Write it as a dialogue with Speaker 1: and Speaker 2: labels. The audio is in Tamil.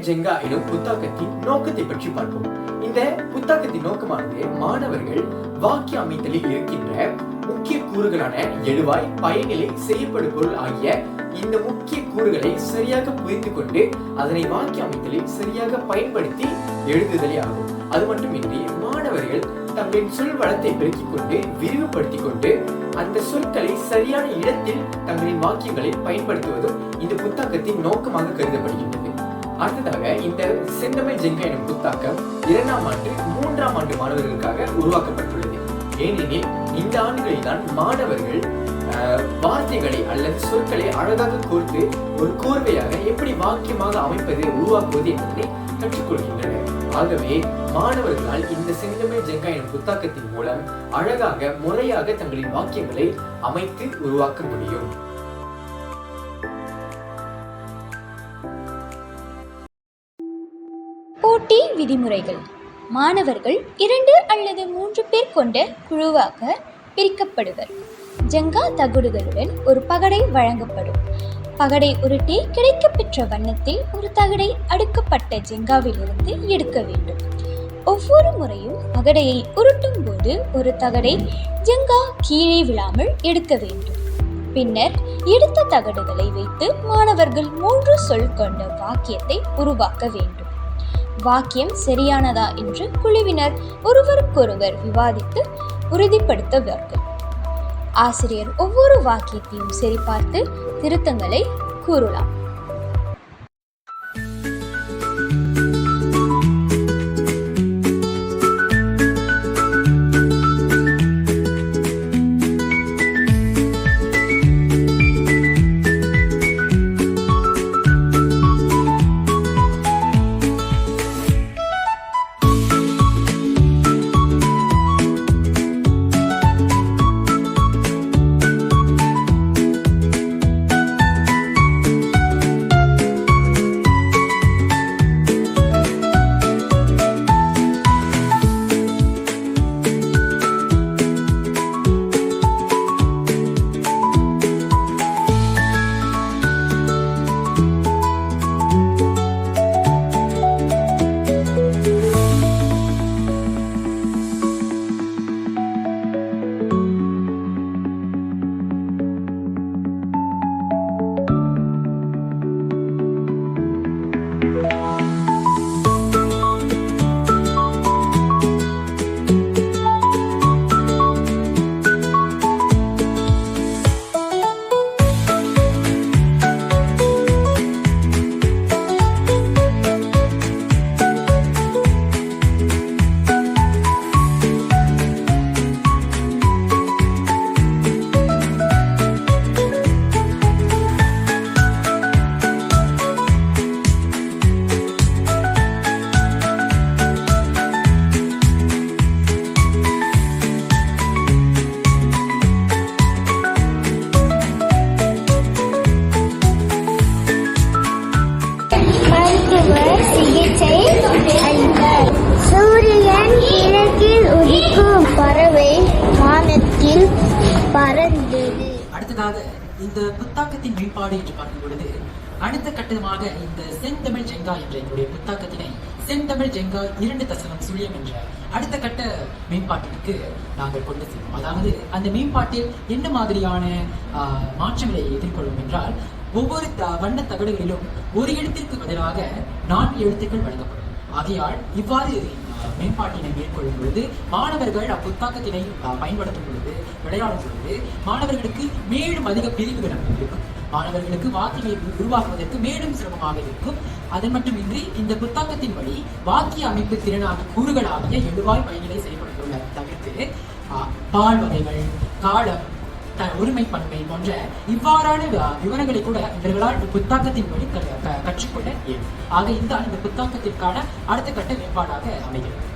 Speaker 1: ஜெங்கா எனும் புத்தாக்கத்தின் நோக்கத்தை பற்றி பார்ப்போம். இந்த புத்தாக்கத்தின் நோக்கமானது மாணவர்கள் வாக்கிய அமைத்தலில் இருக்கின்ற முக்கிய கூறுகளான எழுவாய், பயனிலை, செய்யப்படும் பொருள் ஆகிய இந்த முக்கிய கூறுகளை சரியாக புரிந்து கொண்டு அதனை வாக்கிய அமைத்தலில் சரியாக பயன்படுத்தி எழுதுதலே ஆகும். அது மட்டுமின்றி மாணவர்கள் தங்களின் சொல் வளத்தை பெருக்கிக் கொண்டு விரிவுபடுத்திக் கொண்டு அந்த சொற்களை சரியான இடத்தில் தங்களின் வாக்கியங்களில் பயன்படுத்துவதும் இந்த புத்தாக்கத்தின் நோக்கமாக கருதப்படுகின்றது. அடுத்ததாக இந்த செந்தமிழ் ஜெங்கா எனும் புத்தாக்கம் 2ஆம் ஆண்டு 3ஆம் ஆண்டு மாணவர்களுக்காக உருவாக்கப்பட்டுள்ளது. ஏனெனில் இந்த ஆண்டுகளில் தான் மாணவர்கள் வார்த்தைகளை அல்லது சொற்களை அழகாக கோர்த்து ஒரு கோர்வையாக எப்படி வாக்கியமாக அமைப்பது, உருவாக்குவது என்பதை கற்றுக்கொள்கின்றனர். ஆகவே மாணவர்களால் இந்த செந்தமிழ் ஜெங்கா எனும் புத்தாக்கத்தின் மூலம் அழகாக முறையாக தங்களின் வாக்கியங்களை அமைத்து உருவாக்க முடியும்.
Speaker 2: போட்டி விதிமுறைகள். மாணவர்கள் 2 அல்லது 3 பேர் கொண்ட குழுவாக பிரிக்கப்படுவர். ஜெங்கா தகடுகளுடன் ஒரு பகடை வழங்கப்படும். பகடை உருட்டி கிடைக்கப்பெற்ற வண்ணத்தில் ஒரு தகடை அடுக்கப்பட்ட ஜெங்காவிலிருந்து எடுக்க வேண்டும். ஒவ்வொரு முறையும் பகடையை உருட்டும் போது ஒரு தகடை ஜெங்கா கீழே விழாமல் எடுக்க வேண்டும். பின்னர் எடுத்த தகடுகளை வைத்து மாணவர்கள் 3 சொல் கொண்ட வாக்கியத்தை உருவாக்க வேண்டும். வாக்கியம் சரியானதா என்று குழுவினர் ஒருவருக்கொருவர் விவாதித்து உறுதிப்படுத்துவார்கள். ஆசிரியர் ஒவ்வொரு வாக்கியத்தையும் சரிபார்த்து திருத்தங்களை கூறலாம்.
Speaker 3: சூரியன் கிழக்கில் உதிக்கும், பறவை வானத்தில் பறந்தது.
Speaker 4: அடுத்ததாக இந்த புத்தாக்கத்தின் மேம்பாடு என்று பார்க்கும் பொழுது அடுத்த கட்டமாக இந்த செந்தமிழ் ஜெங்கா என்ற என்னுடைய புத்தாக்கத்தினை செந்தமிழ் ஜெங்கா 2 என்ற அடுத்த கட்ட மேம்பாட்டிற்கு நாங்கள் கொண்டு செல்வோம். அதாவது அந்த மேம்பாட்டில் என்ன மாதிரியான மாற்றங்களை எதிர்கொள்ளும் என்றால், ஒவ்வொரு வண்ண தகடுகளிலும் ஒரு எழுத்திற்கு பதிலாக 4 எழுத்துக்கள் வழங்கப்படும். ஆகையால் இவ்வாறு மேம்பாட்டினை மேற்கொள்ளும் பொழுது மாணவர்கள் அப்புத்தாக்கத்தினை பயன்படுத்தும் பொழுது, விளையாடும் பொழுது மாணவர்களுக்கு மேலும் அதிக பிரிவுகள் இருக்கும். மாணவர்களுக்கு வாக்கியங்களை உருவாக்குவதற்கு மேலும் சிரமமாக இருக்கும். அதன் மட்டுமின்றி இந்த புத்தாக்கத்தின் வழி வாக்கிய அமைப்பு திறனாக கூறுகளாகிய எழுவாய், பயனிலை செயல்படுத்துள்ள தவிர்த்து பால் வகைகள், காலம், ஒருமை, பன்மை போன்ற இவ்வாறான விவரங்களை கூட இவர்களால் புத்தாக்கத்தின் வழி கற்றுக்கொள்ள இயலும். ஆக இந்த புத்தாக்கத்திற்கான அடுத்த கட்ட மேம்பாடாக அமைகிறது.